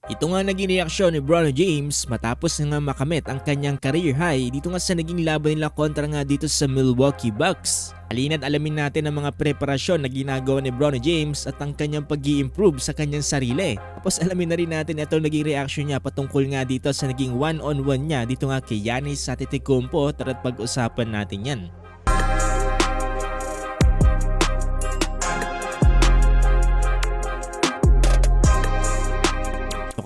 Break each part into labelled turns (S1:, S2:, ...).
S1: Ito nga naging reaksyon ni Bron James matapos nga makamit ang kanyang career high dito nga sa naging laban nila kontra nga dito sa Milwaukee Bucks. Halina't alamin natin ang mga preparasyon na ginagawa ni Bron James at ang kanyang pag-i-improve sa kanyang sarili. Tapos alamin na rin natin itong naging reaction niya patungkol nga dito sa naging one-on-one niya dito nga kay Giannis Antetokounmpo. Tara't pag-usapan natin yan.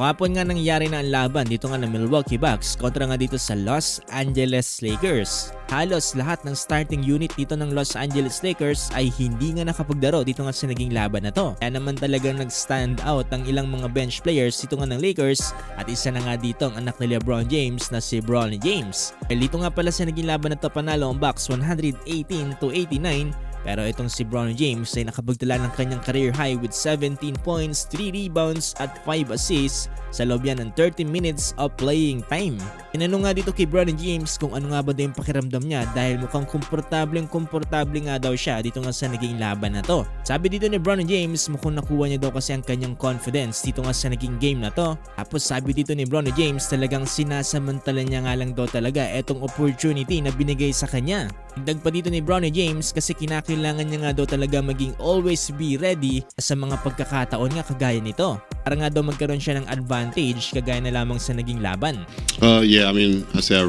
S1: Kahapon nga nangyari na ang laban dito nga ng Milwaukee Bucks kontra nga dito sa Los Angeles Lakers. Halos lahat ng starting unit dito ng Los Angeles Lakers ay hindi nga nakapagdaro dito nga sa naging laban na to. Kaya naman talagang nag-stand out ang ilang mga bench players dito nga ng Lakers at isa na nga dito ang anak ni LeBron James na si Bron James. Dito nga pala sa naging laban na to panalo ang Bucks 118-89. Pero itong si Bron James ay nakapagtala ng kanyang career high with 17 points, 3 rebounds at 5 assists sa loob yan ng 30 minutes of playing time. Tinanong nga dito kay Bron James kung ano nga ba daw yung pakiramdam niya dahil mukhang komportable nga daw siya dito nga sa naging laban na to. Sabi dito ni Bron James mukhang nakuha niya daw kasi ang kanyang confidence dito nga sa naging game na to. Tapos sabi dito ni Bron James talagang sinasamantala niya nga lang daw talaga etong opportunity na binigay sa kanya. Dagdag pa dito ni Bron James kasi kailangan niya nga daw talaga maging always be ready sa mga pagkakataon nga kagaya nito. Para nga daw magkaroon siya ng advantage kagaya na lamang sa naging laban.
S2: Yeah, I mean, I say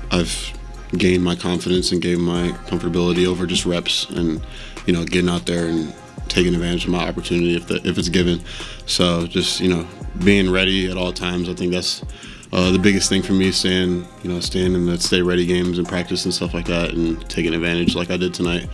S2: I've gained my confidence and gained my comfortability over just reps and, getting out there and taking advantage of my opportunity if it's given. So just, being ready at all times, I think that's the biggest thing for me, staying in the stay ready games and practice and stuff like that and taking advantage like I did tonight.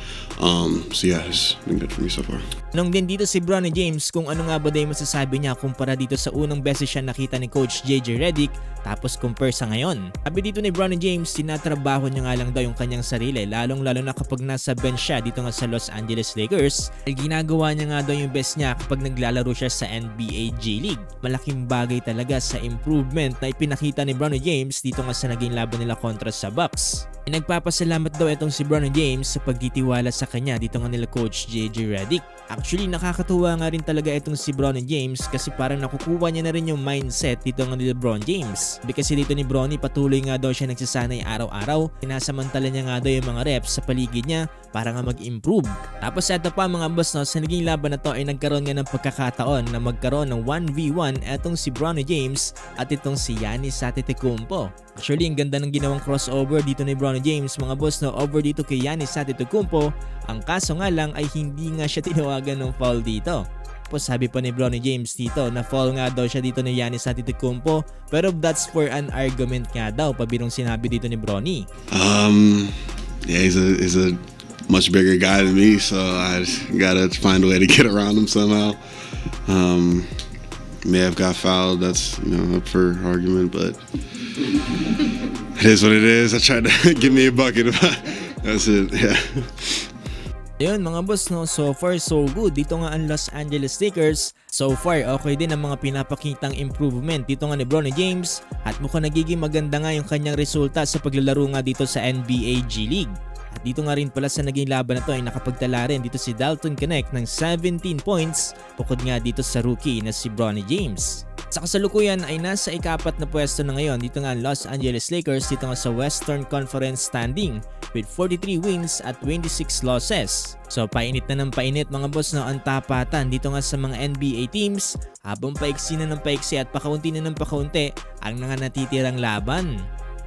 S2: So yeah, it's been good for me so far.
S1: Nung din dito si Bron James kung ano nga ba daw masasabi niya kumpara dito sa unang beses siya nakita ni Coach JJ Redick tapos compare sa ngayon. Sabi dito ni Bron James, tinatrabaho niya nga lang daw yung kanyang sarili lalong-lalo na kapag nasa bench siya dito nga sa Los Angeles Lakers. Ay ginagawa niya nga daw yung best niya kapag naglalaro siya sa NBA G League. Malaking bagay talaga sa improvement na ipinakita ni Bron James dito nga sa naging laban nila kontra sa Bucks. Nagpapasalamat daw itong si Bron James sa pagtitiwala sa kanya dito nga nila Coach JJ Redick. Actually, nakakatuwa nga rin talaga itong si Bron James kasi parang nakukuha niya na rin yung mindset dito nga ni LeBron James. Kasi dito ni Bronny patuloy nga daw siya nagsasanay araw-araw. Sinasamantala niya nga daw yung mga reps sa paligid niya para nga mag-improve. Tapos ito pa mga boss, sa naging laban na to ay nagkaroon nga ng pagkakataon na magkaroon ng 1v1 etong si Bron James at itong si Giannis Antetokounmpo. Actually, ang ganda ng ginawang crossover dito ni Bron James mga boss, over dito kay Giannis Antetokounmpo. Ang kaso nga lang ay hindi nga siya tinawagan ng foul dito. Tapos sabi pa ni Bron James dito na foul nga daw siya dito ni Giannis Antetokounmpo pero that's for an argument nga daw, pabirong sinabi dito ni Bronny.
S2: Yeah, he's a much bigger guy than me, so I gotta find a way to get around him somehow. May have got fouled, that's up for argument, but it is what it is. I tried to give me a bucket, but that's it. Yeah.
S1: Ayun mga boss, so far so good dito nga ang Los Angeles Lakers. So far okay din ang mga pinapakitang improvement dito nga ni Bron James at mukhang nagiging maganda nga yung kanyang resulta sa paglalaro nga dito sa NBA G League. At dito nga rin pala sa naging laban na to ay nakapagtala rin dito si Dalton Knecht ng 17 points bukod nga dito sa rookie na si Bron James. Sa kasalukuyan ay nasa ikapat na pwesto na ngayon dito nga Los Angeles Lakers dito nga sa Western Conference standing with 43 wins at 26 losses. So painit na ng painit mga boss ang tapatan dito nga sa mga NBA teams habang paiksi na ng paiksi at pakaunti na ng pakaunti ang mga natitirang laban.